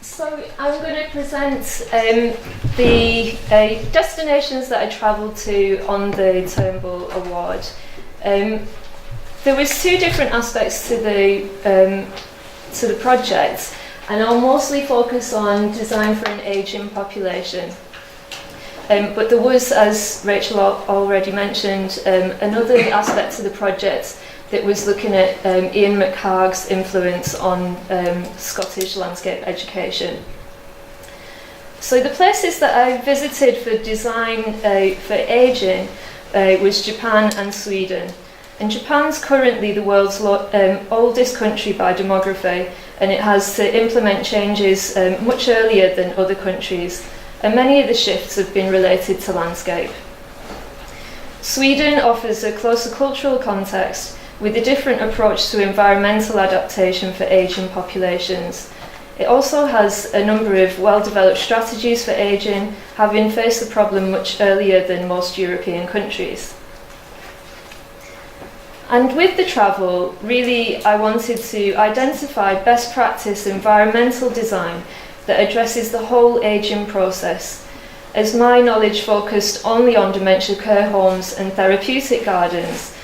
So I'm going to present the destinations that I travelled to on the Turnbull Award. There was two different aspects to the project, and I'll mostly focus on design for an ageing population. But there was, as Rachel already mentioned, another aspect to the project that was looking at Ian McHarg's influence on Scottish landscape education. So the places that I visited for design for ageing was Japan and Sweden. And Japan's currently the world's oldest country by demography, and it has to implement changes much earlier than other countries, and many of the shifts have been related to landscape. Sweden offers a closer cultural context with a different approach to environmental adaptation for ageing populations. It also has a number of well-developed strategies for ageing, having faced the problem much earlier than most European countries. And with the travel, really I wanted to identify best practice environmental design that addresses the whole ageing process, as my knowledge focused only on dementia care homes and therapeutic gardens,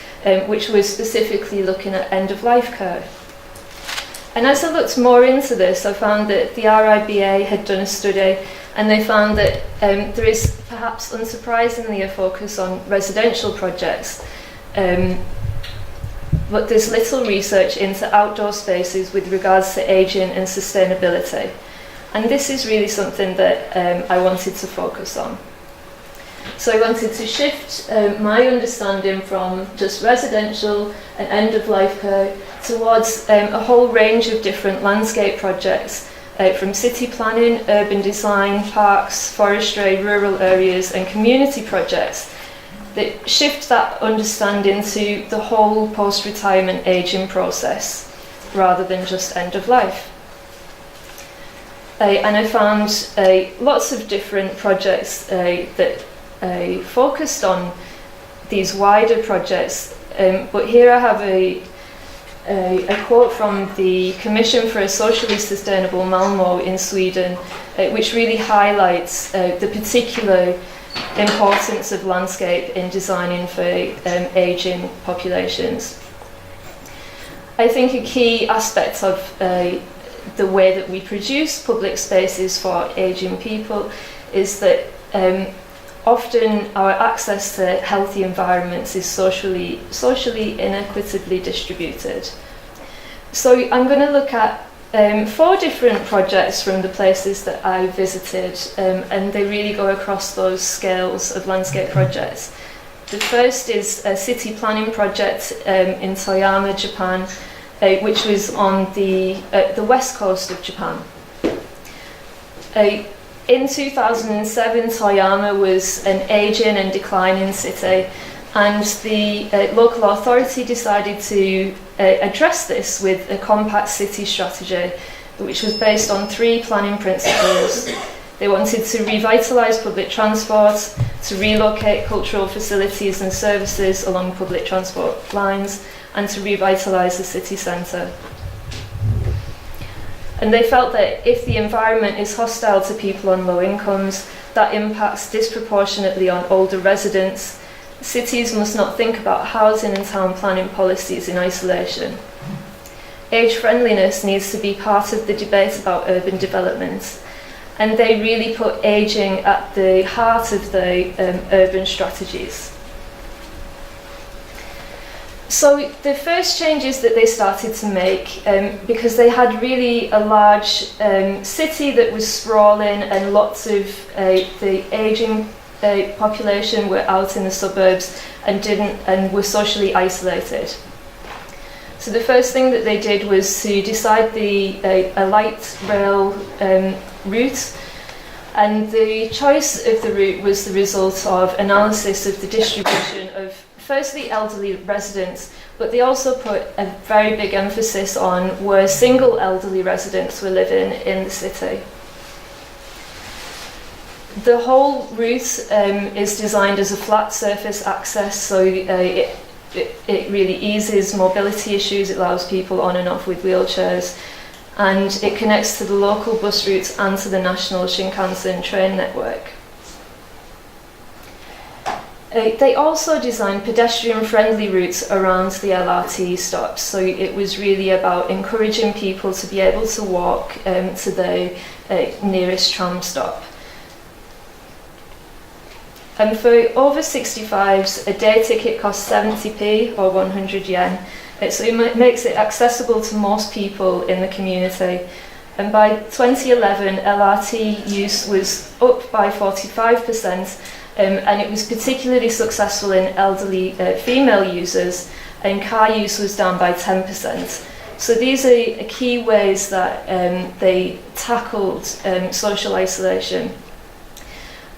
which was specifically looking at end-of-life care. And as I looked more into this, I found that the RIBA had done a study, and they found that there is perhaps unsurprisingly a focus on residential projects, but there's little research into outdoor spaces with regards to ageing and sustainability. And this is really something that I wanted to focus on. So I wanted to shift my understanding from just residential and end-of-life care towards a whole range of different landscape projects, from city planning, urban design, parks, forestry, rural areas and community projects that shift that understanding to the whole post-retirement ageing process rather than just end-of-life. And I found lots of different projects that focused on these wider projects, but here I have a quote from the Commission for a Socially Sustainable Malmö in Sweden, which really highlights the particular importance of landscape in designing for ageing populations. I think a key aspect of the way that we produce public spaces for ageing people is that often our access to healthy environments is socially inequitably distributed. So I'm going to look at 4 different projects from the places that I visited, and they really go across those scales of landscape projects. The first is a city planning project in Toyama, Japan, which was on the west coast of Japan. In 2007, Toyama was an ageing and declining city, and the local authority decided to address this with a compact city strategy, which was based on 3 planning principles. They wanted to revitalise public transport, to relocate cultural facilities and services along public transport lines, and to revitalise the city centre. And they felt that if the environment is hostile to people on low incomes, that impacts disproportionately on older residents. Cities must not think about housing and town planning policies in isolation. Age friendliness needs to be part of the debate about urban development, and they really put ageing at the heart of the urban strategies. So the first changes that they started to make, because they had really a large city that was sprawling, and lots of the ageing population were out in the suburbs and were socially isolated. So the first thing that they did was to decide a light rail route, and the choice of the route was the result of analysis of the distribution of firstly elderly residents, but they also put a very big emphasis on where single elderly residents were living in the city. The whole route is designed as a flat surface access, so it really eases mobility issues. It allows people on and off with wheelchairs, and it connects to the local bus routes and to the national Shinkansen train network. They also designed pedestrian-friendly routes around the LRT stops, so it was really about encouraging people to be able to walk to the nearest tram stop. And for over 65s, a day ticket costs 70p or 100 yen, so it makes it accessible to most people in the community. And by 2011, LRT use was up by 45%, and it was particularly successful in elderly female users, and car use was down by 10%. So these are key ways that they tackled social isolation.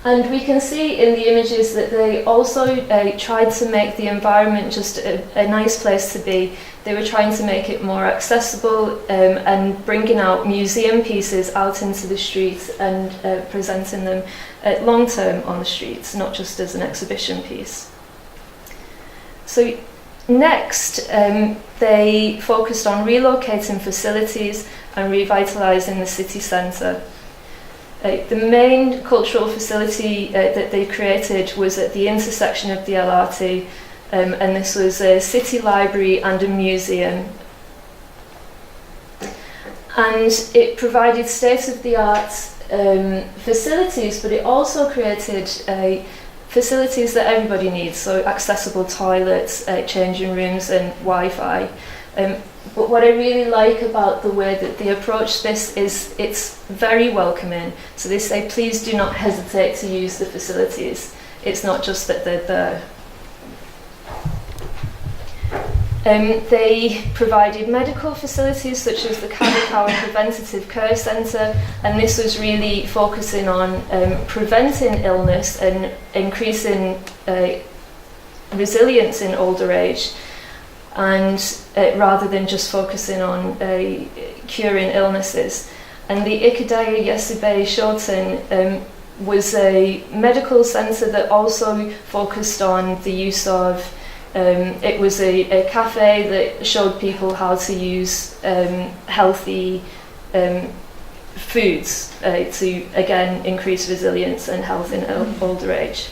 And we can see in the images that they also tried to make the environment just a nice place to be. They were trying to make it more accessible and bringing out museum pieces out into the streets and presenting them long term on the streets, not just as an exhibition piece. So next, they focused on relocating facilities and revitalising the city centre. The main cultural facility that they created was at the intersection of the LRT, and this was a city library and a museum. And it provided state-of-the-art facilities, but it also created facilities that everybody needs, so accessible toilets, changing rooms and Wi-Fi. But what I really like about the way that they approach this is it's very welcoming. So they say, please do not hesitate to use the facilities. It's not just that they're there. They provided medical facilities such as the Kadokawa Preventative Care Centre, and this was really focusing on preventing illness and increasing resilience in older age, and rather than just focusing on curing illnesses. And the Ikedaya Yesube Shoten was a medical centre that also focused on the use of it was a cafe that showed people how to use healthy foods to, again, increase resilience and health in older age.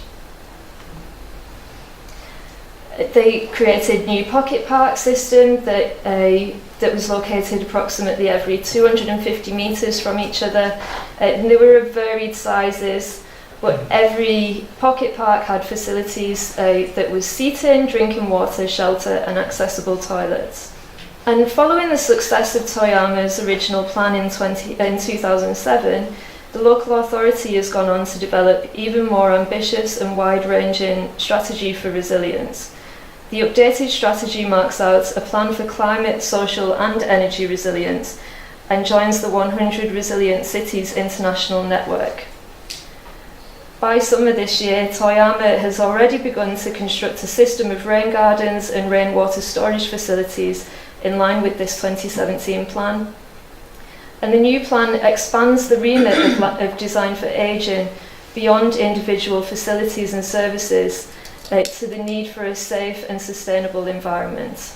They created new pocket park system that was located approximately every 250 metres from each other. And they were of varied sizes, but every pocket park had facilities that was seating, drinking water, shelter and accessible toilets. And following the success of Toyama's original plan in 2007, the local authority has gone on to develop even more ambitious and wide-ranging strategy for resilience. The updated strategy marks out a plan for climate, social and energy resilience and joins the 100 Resilient Cities International Network. By summer this year, Toyama has already begun to construct a system of rain gardens and rainwater storage facilities in line with this 2017 plan. And the new plan expands the remit of design for ageing beyond individual facilities and services to the need for a safe and sustainable environment.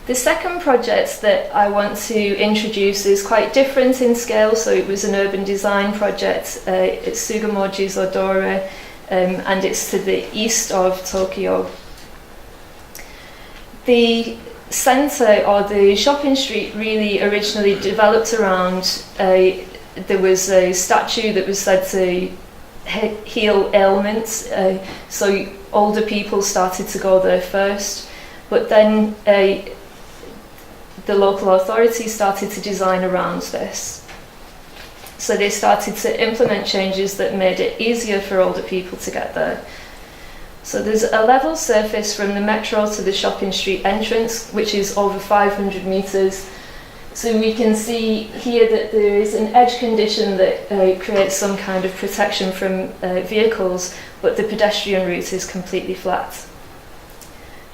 The second project that I want to introduce is quite different in scale, so it was an urban design project. It's Sugamoji Zodora, and it's to the east of Tokyo. The centre, or the shopping street, really originally developed around, there was a statue that was said to heal ailments, so older people started to go there first, but then the local authorities started to design around this. So they started to implement changes that made it easier for older people to get there. So there's a level surface from the metro to the shopping street entrance, which is over 500 metres. So we can see here that there is an edge condition that creates some kind of protection from vehicles, but the pedestrian route is completely flat.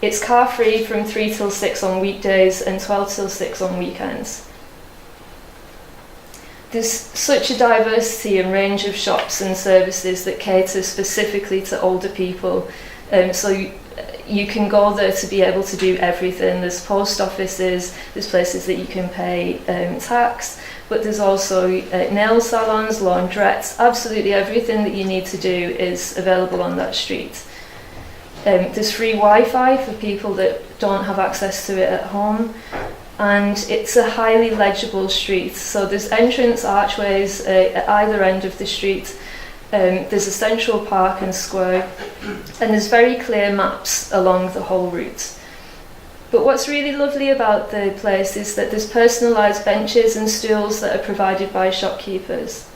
It's car-free from 3 till 6 on weekdays and 12 till 6 on weekends. There's such a diversity and range of shops and services that cater specifically to older people. So you can go there to be able to do everything. There's post offices, there's places that you can pay tax, but there's also nail salons, laundrettes, absolutely everything that you need to do is available on that street. There's free Wi-Fi for people that don't have access to it at home, and it's a highly legible street. So there's entrance archways at either end of the street. There's a central park and square, and there's very clear maps along the whole route. But what's really lovely about the place is that there's personalised benches and stools that are provided by shopkeepers.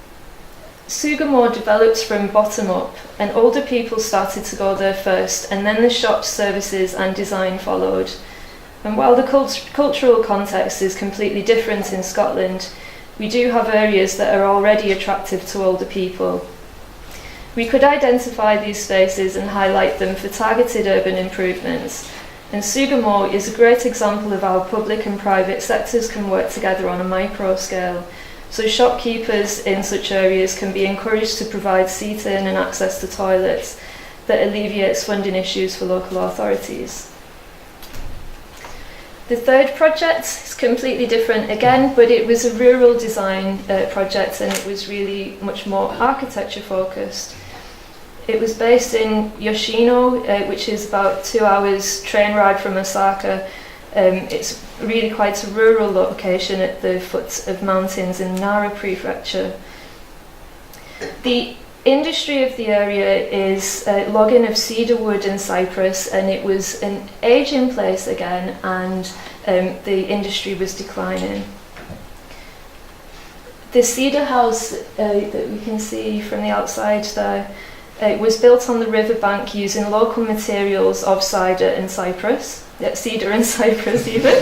Sugarmore developed from bottom up, and older people started to go there first, and then the shop services and design followed. And while the cultural context is completely different in Scotland, we do have areas that are already attractive to older people. We could identify these spaces and highlight them for targeted urban improvements. And Sugarmore is a great example of how public and private sectors can work together on a micro scale. So shopkeepers in such areas can be encouraged to provide seating and access to toilets that alleviates funding issues for local authorities. The third project is completely different again, but it was a rural design project, and it was really much more architecture focused. It was based in Yoshino, which is about 2 hours train ride from Osaka. It's really quite a rural location at the foot of mountains in Nara Prefecture. The industry of the area is logging of cedar wood and cypress, and it was an age-in place again, and the industry was declining. The cedar house that we can see from the outside there, it was built on the riverbank using local materials of cider and cypress. Yeah, cedar and cypress even.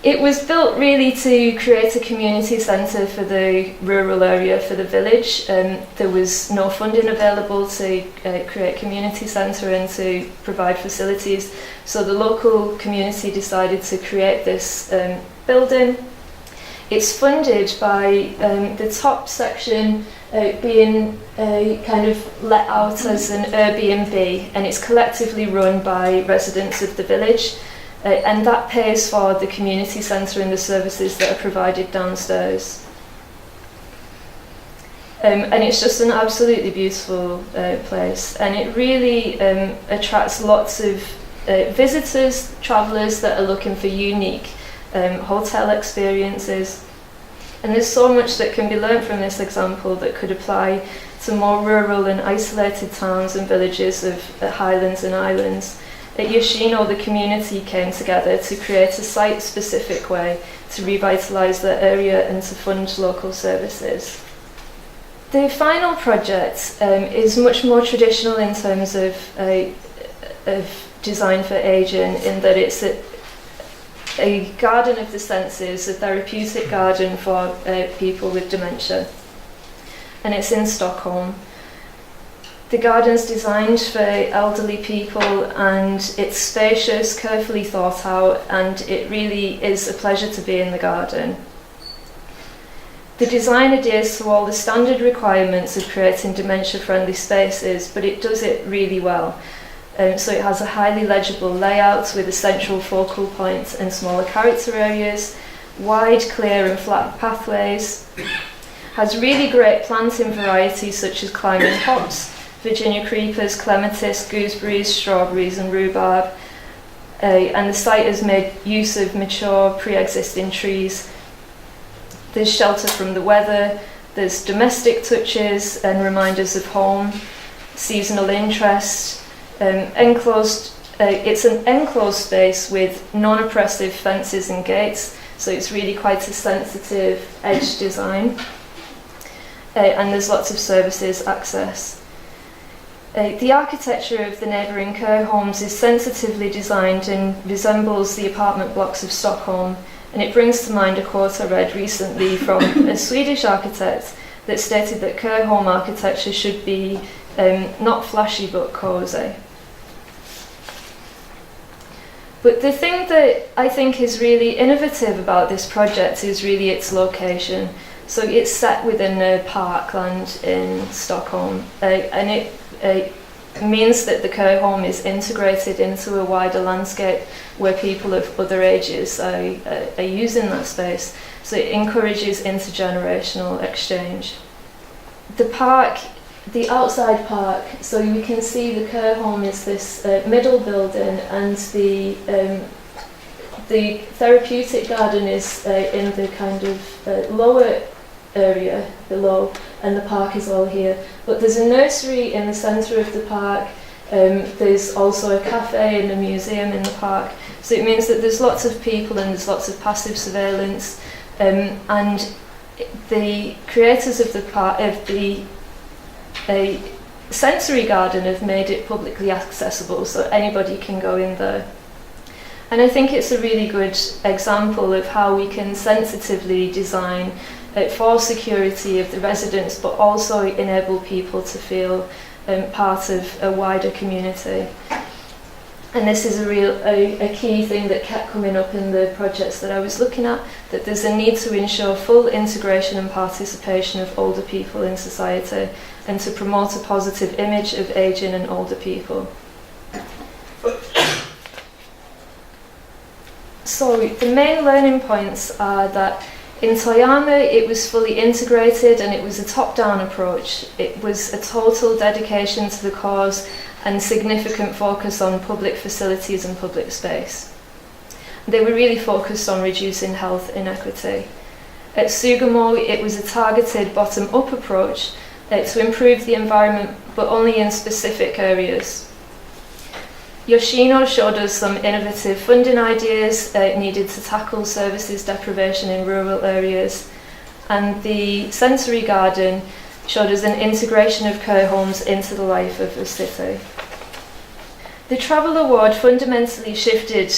It was built really to create a community centre for the rural area, for the village. There was no funding available to create a community centre and to provide facilities, so the local community decided to create this building. It's funded by the top section being kind of let out as an Airbnb, and it's collectively run by residents of the village, and that pays for the community centre and the services that are provided downstairs. And it's just an absolutely beautiful place, and it really attracts lots of visitors, travellers that are looking for unique hotel experiences. And there's so much that can be learnt from this example that could apply to more rural and isolated towns and villages of highlands and islands. At Yoshino, the community came together to create a site-specific way to revitalise their area and to fund local services. The final project is much more traditional in terms of design for ageing, in that it's a garden of the senses, a therapeutic garden for people with dementia, and it's in Stockholm. The garden's designed for elderly people, and it's spacious, carefully thought out, and it really is a pleasure to be in the garden. The design adheres to all the standard requirements of creating dementia-friendly spaces, but it does it really well. So it has a highly legible layout with a central focal point and smaller character areas, wide, clear and flat pathways, has really great planting varieties such as climbing hops, Virginia creepers, clematis, gooseberries, strawberries and rhubarb, and the site has made use of mature pre-existing trees. There's shelter from the weather, there's domestic touches and reminders of home, seasonal interest, it's an enclosed space with non-oppressive fences and gates, so it's really quite a sensitive edge design, and there's lots of services access. The architecture of the neighbouring care homes is sensitively designed and resembles the apartment blocks of Stockholm, and it brings to mind a quote I read recently from a Swedish architect that stated that care home architecture should be not flashy but cosy. But the thing that I think is really innovative about this project is really its location. So it's set within a parkland in Stockholm, and it means that the care home is integrated into a wider landscape where people of other ages are using that space. So it encourages intergenerational exchange. The park, the outside park, so we can see the care home is this middle building, and the therapeutic garden is in the kind of lower area below, and the park is all here. But there's a nursery in the centre of the park. There's also a cafe and a museum in the park. So it means that there's lots of people and there's lots of passive surveillance. And the creators of the park, of the sensory garden, have made it publicly accessible, so anybody can go in there. And I think it's a really good example of how we can sensitively design for security of the residents, but also enable people to feel part of a wider community. And this is a key thing that kept coming up in the projects that I was looking at, that there's a need to ensure full integration and participation of older people in society, and to promote a positive image of ageing and older people. So the main learning points are that in Toyama it was fully integrated and it was a top-down approach. It was a total dedication to the cause and significant focus on public facilities and public space. They were really focused on reducing health inequity. At Sugamo it was a targeted bottom-up approach to improve the environment, but only in specific areas. Yoshino showed us some innovative funding ideas needed to tackle services deprivation in rural areas, and the sensory garden showed us an integration of care homes into the life of the city. The Travel Award fundamentally shifted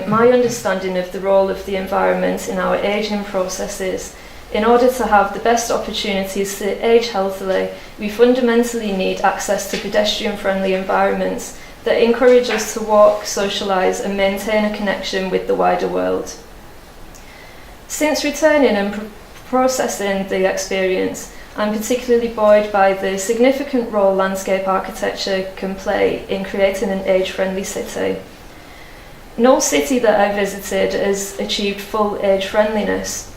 my understanding of the role of the environment in our ageing processes. In order to have the best opportunities to age healthily, we fundamentally need access to pedestrian-friendly environments that encourage us to walk, socialise and maintain a connection with the wider world. Since returning and processing the experience, I'm particularly buoyed by the significant role landscape architecture can play in creating an age-friendly city. No city that I visited has achieved full age-friendliness,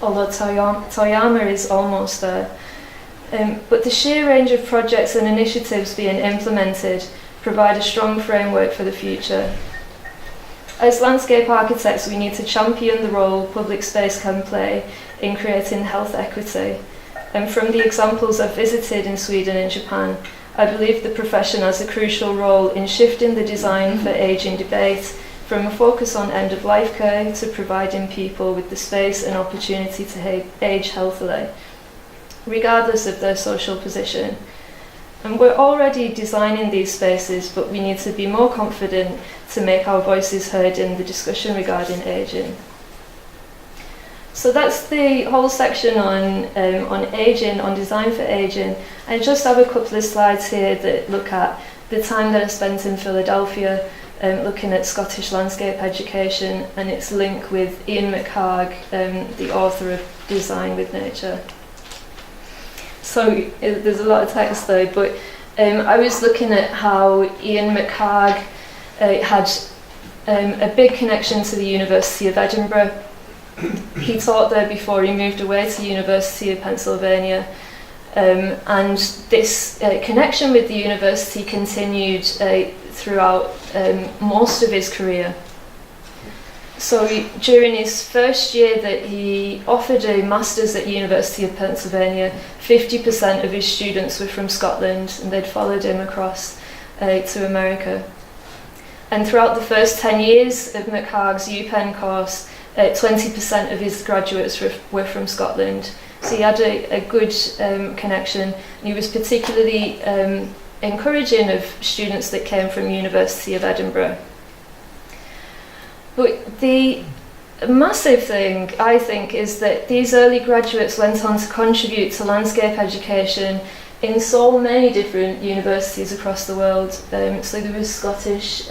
although Toyama is almost there. But the sheer range of projects and initiatives being implemented provide a strong framework for the future. As landscape architects, we need to champion the role public space can play in creating health equity. And from the examples I've visited in Sweden and Japan, I believe the profession has a crucial role in shifting the design for ageing debate from a focus on end-of-life care to providing people with the space and opportunity to age healthily, regardless of their social position. And we're already designing these spaces, but we need to be more confident to make our voices heard in the discussion regarding ageing. So that's the whole section on ageing, on design for ageing. I just have a couple of slides here that look at the time that I spent in Philadelphia, looking at Scottish landscape education and its link with Ian McHarg, the author of Design with Nature. So there's a lot of text there, but I was looking at how Ian McHarg had a big connection to the University of Edinburgh. He taught there before he moved away to the University of Pennsylvania, and this connection with the university continued throughout most of his career. So during his first year that he offered a master's at the University of Pennsylvania, 50% of his students were from Scotland, and they'd followed him across to America. And throughout the first 10 years of McHarg's UPenn course, 20% of his graduates were from Scotland. So he had a good connection, and he was particularly encouraging of students that came from the University of Edinburgh. But the massive thing, I think, is that these early graduates went on to contribute to landscape education in so many different universities across the world. So there was Scottish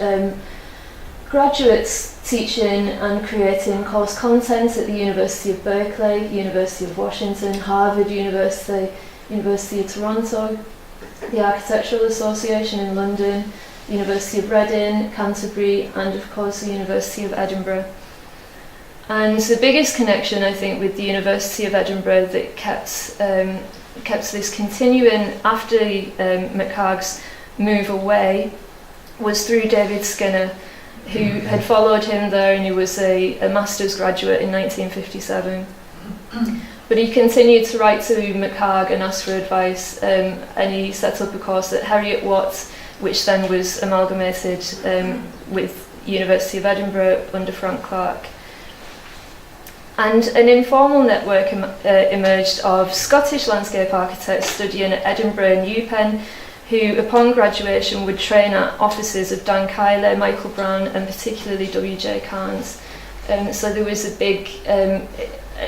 graduates teaching and creating course content at the University of Berkeley, University of Washington, Harvard University, University of Toronto, the Architectural Association in London, University of Reading, Canterbury, and of course the University of Edinburgh. And the biggest connection, I think, with the University of Edinburgh that kept this continuing after McHarg's move away was through David Skinner, who had followed him there, and he was a master's graduate in 1957. But he continued to write to McHarg and ask for advice, and he set up a course at Heriot-Watt, which then was amalgamated with University of Edinburgh under Frank Clark. And an informal network emerged of Scottish landscape architects studying at Edinburgh and UPenn, who upon graduation would train at offices of Dan Kyler, Michael Brown, and particularly W.J. Carnes. So there was a big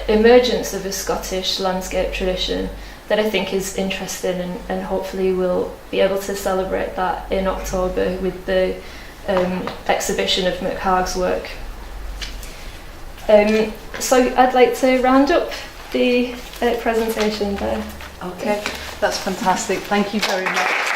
emergence of a Scottish landscape tradition that I think is interesting, and hopefully we'll be able to celebrate that in October with the exhibition of McHarg's work. So I'd like to round up the presentation there. Okay, that's fantastic. Thank you very much.